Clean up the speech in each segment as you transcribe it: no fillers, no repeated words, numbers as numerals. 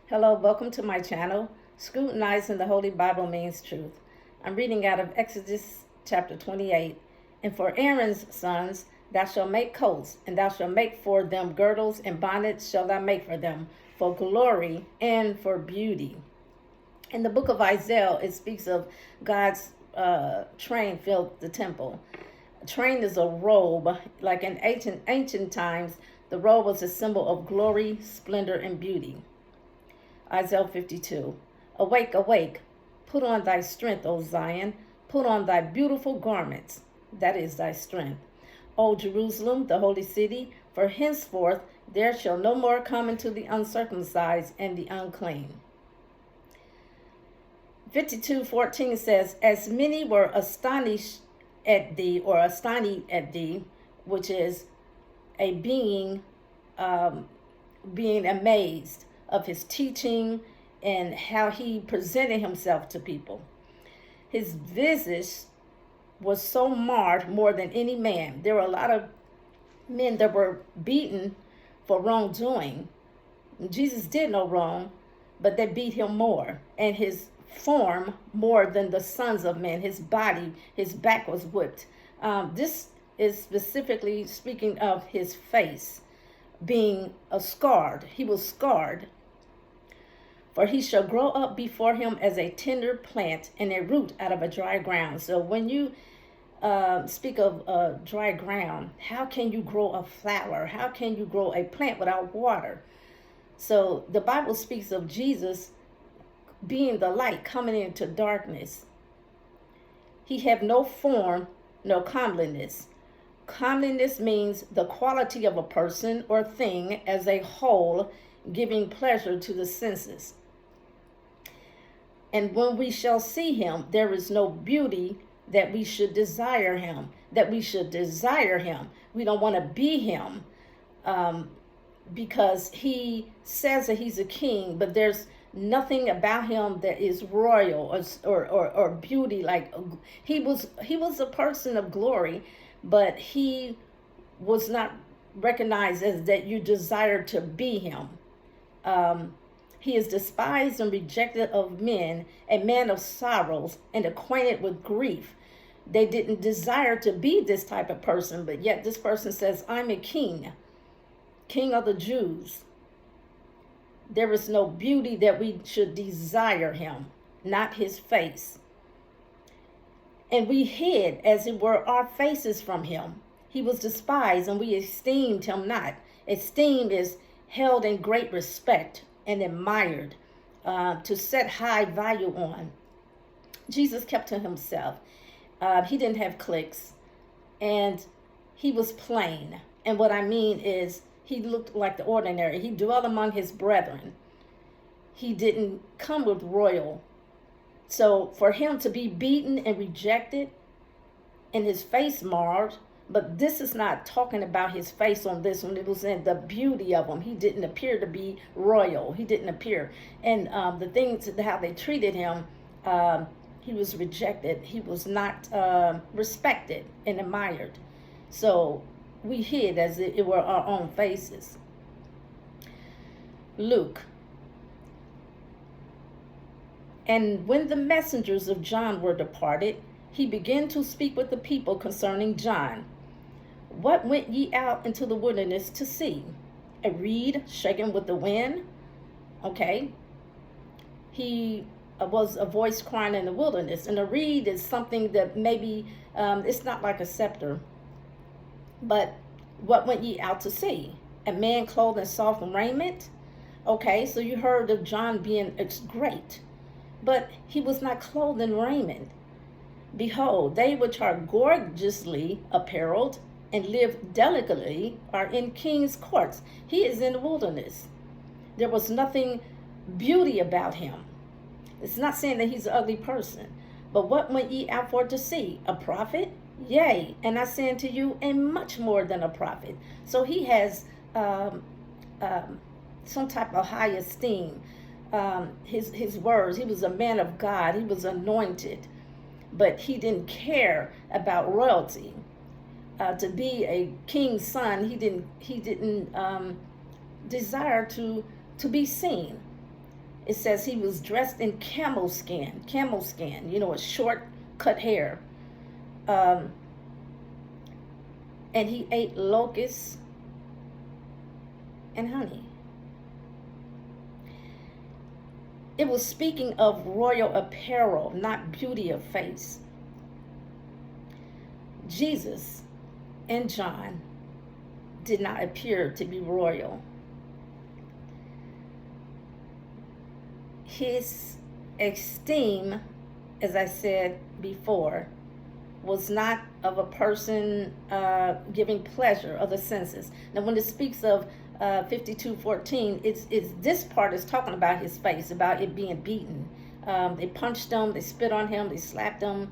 Hello, welcome to my channel, Scrutinizing the Holy Bible Means Truth. I'm reading out of Exodus chapter 28. And for Aaron's sons, thou shalt make coats, and thou shalt make for them girdles, and bonnets shall thou make for them, for glory and for beauty. In the book of Isaiah, it speaks of God's train filled the temple. A train is a robe. Like in ancient times, the robe was a symbol of glory, splendor, and beauty. Isaiah 52. Awake, awake, put on thy strength, O Zion, put on thy beautiful garments, that is thy strength. O Jerusalem, the holy city, for henceforth there shall no more come into the uncircumcised and the unclean. 52:14 says, as many were astonished at thee, or astonished at thee, which is a being amazed of his teaching and how he presented himself to people. His visage was so marred more than any man. There were a lot of men that were beaten for wrongdoing. Jesus did no wrong, but they beat him more. And his form more than the sons of men. His body, his back was whipped. This is specifically speaking of his face being scarred. He was scarred. For he shall grow up before him as a tender plant and a root out of a dry ground. So when you speak of dry ground, how can you grow a flower? How can you grow a plant without water? So the Bible speaks of Jesus being the light coming into darkness. He had no form, no comeliness. Comeliness means the quality of a person or thing as a whole, giving pleasure to the senses. And when we shall see him, there is no beauty that we should desire him, We don't want to be him because he says that he's a king, but there's nothing about him that is royal or beauty. Like he was a person of glory, but he was not recognized as that you desire to be him. He is despised and rejected of men, a man of sorrows and acquainted with grief. They didn't desire to be this type of person, but yet this person says, I'm a king of the Jews. There is no beauty that we should desire him, not his face. And we hid, as it were, our faces from him. He was despised, and we esteemed him not. Esteem is held in great respect and admired, to set high value on. Jesus kept to himself. He didn't have cliques, and he was plain. And what I mean is he looked like the ordinary. He dwelt among his brethren. He didn't come with royal. So for him to be beaten and rejected and his face marred, but this is not talking about his face on this one. It was in the beauty of him. He didn't appear to be royal. He didn't appear. And the things, how they treated him, he was rejected. He was not respected and admired. So we hid as it were our own faces. Luke. And when the messengers of John were departed, he began to speak with the people concerning John. What went ye out into the wilderness to see? A reed shaken with the wind? Okay. He was a voice crying in the wilderness. And a reed is something that maybe, it's not like a scepter. But what went ye out to see? A man clothed in soft raiment? Okay, so you heard of John being great. But he was not clothed in raiment. Behold, they which are gorgeously apparelled and live delicately are in king's courts. He is in the wilderness. There was nothing beauty about him. It's not saying that he's an ugly person. But what went ye out for to see? A prophet? Yea, and I say unto you, and much more than a prophet. So he has some type of high esteem. His words, he was a man of God. He was anointed. But he didn't care about royalty. To be a king's son, he didn't desire to be seen. It says he was dressed in camel skin, a short cut hair. And he ate locusts and honey. It was speaking of royal apparel, not beauty of face. Jesus and John did not appear to be royal. His esteem, as I said before, was not of a person giving pleasure of the senses. Now, when it speaks of 52:14, it's this part is talking about his face, about it being beaten. They punched him, they spit on him, they slapped him.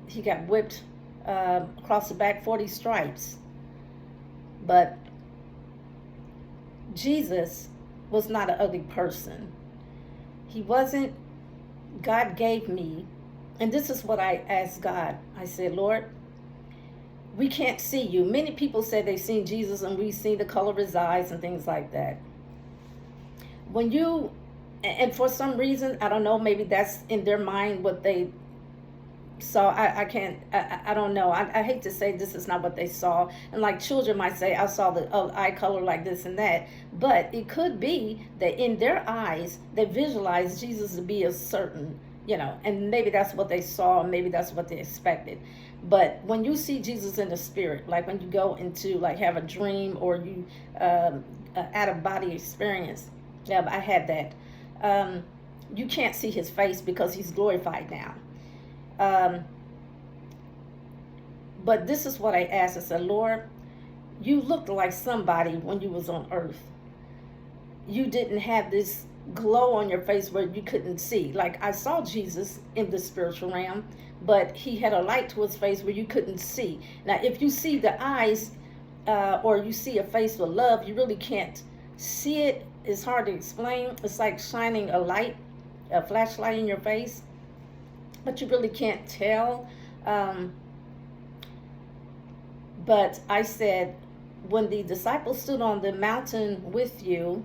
He got whipped across the back, 40 stripes. But Jesus was not an ugly person. He wasn't. God gave me, and this is what I asked God. I said, Lord, we can't see you. Many people say they've seen Jesus and we've seen the color of his eyes and things like that. When you, and for some reason, I don't know, maybe that's in their mind what they saw. I don't know. I hate to say this is not what they saw. And like children might say, I saw the eye color like this and that. But it could be that in their eyes, they visualized Jesus to be a certain, and maybe that's what they saw, and maybe that's what they expected. But when you see Jesus in the spirit, like when you go into like have a dream or you out of body experience, I had that. You can't see his face because he's glorified now. But this is what I asked. I said, Lord, you looked like somebody when you was on earth. You didn't have this glow on your face where you couldn't see. Like I saw Jesus in the spiritual realm, but he had a light to his face where you couldn't see. Now, if you see the eyes or you see a face with love, you really can't see it. It's hard to explain. It's like shining a light, a flashlight in your face, but you really can't tell. But I said, when the disciples stood on the mountain with you,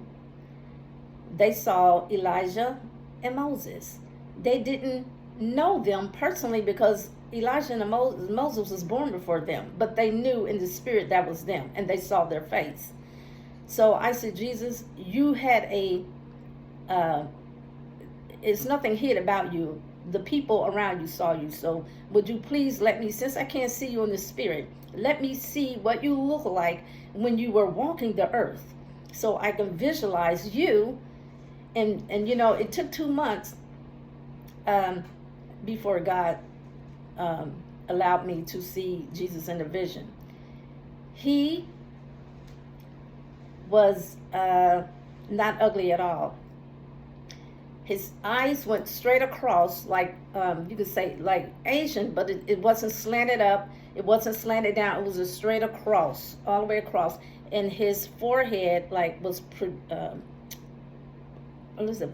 they saw Elijah and Moses. They didn't know them personally because Elijah and Moses was born before them, but they knew in the spirit that was them, and they saw their face. So I said, Jesus, you had it's nothing hid about you. The people around you saw you. So would you please let me, since I can't see you in the spirit, let me see what you look like when you were walking the earth, so I can visualize you. And it took 2 months before God allowed me to see Jesus in a vision. He was not ugly at all. His eyes went straight across, like you could say like Asian, but it wasn't slanted up, it wasn't slanted down, it was a straight across, all the way across. And his forehead was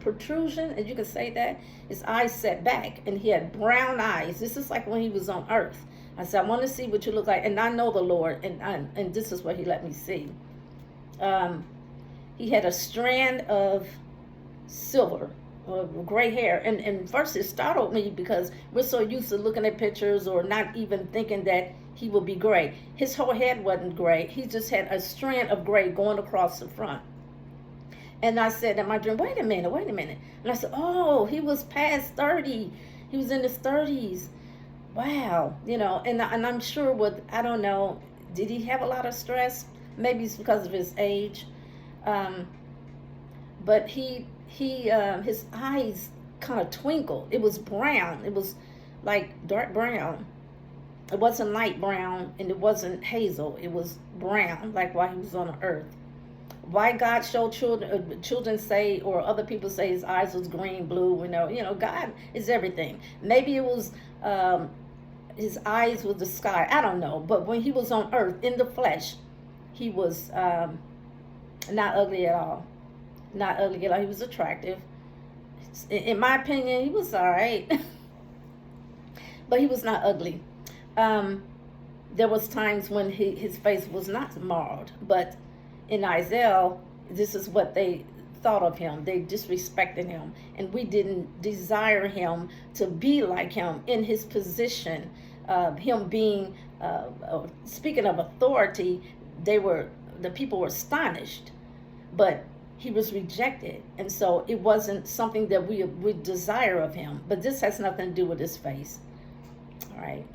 protrusion, and you could say that. His eyes set back, and he had brown eyes. This is like when he was on earth. I said, I want to see what you look like, and I know the Lord, and this is what he let me see. He had a strand of silver, gray hair, and first it startled me because we're so used to looking at pictures or not even thinking that he would be gray. His whole head wasn't gray. He just had a strand of gray going across the front. And I said in my dream, wait a minute. And I said, oh, he was past 30. He was in his 30s. Wow. And I'm sure I don't know, did he have a lot of stress? Maybe it's because of his age. But his eyes kind of twinkled. It was brown. It was like dark brown. It wasn't light brown, and it wasn't hazel. It was brown, like while he was on the earth. Why God showed children say, or other people say his eyes was green, blue, God is everything. Maybe it was his eyes was the sky. I don't know. But when he was on earth in the flesh, he was not ugly at all. Not ugly at all. He was attractive. In my opinion, he was all right. But he was not ugly. There was times when his face was not marred, but in Isaiah, this is what they thought of him. They disrespected him, and we didn't desire him to be like him in his position. Him being, speaking of authority, the people were astonished, but he was rejected, and so it wasn't something that we desire of him. But this has nothing to do with his face. All right.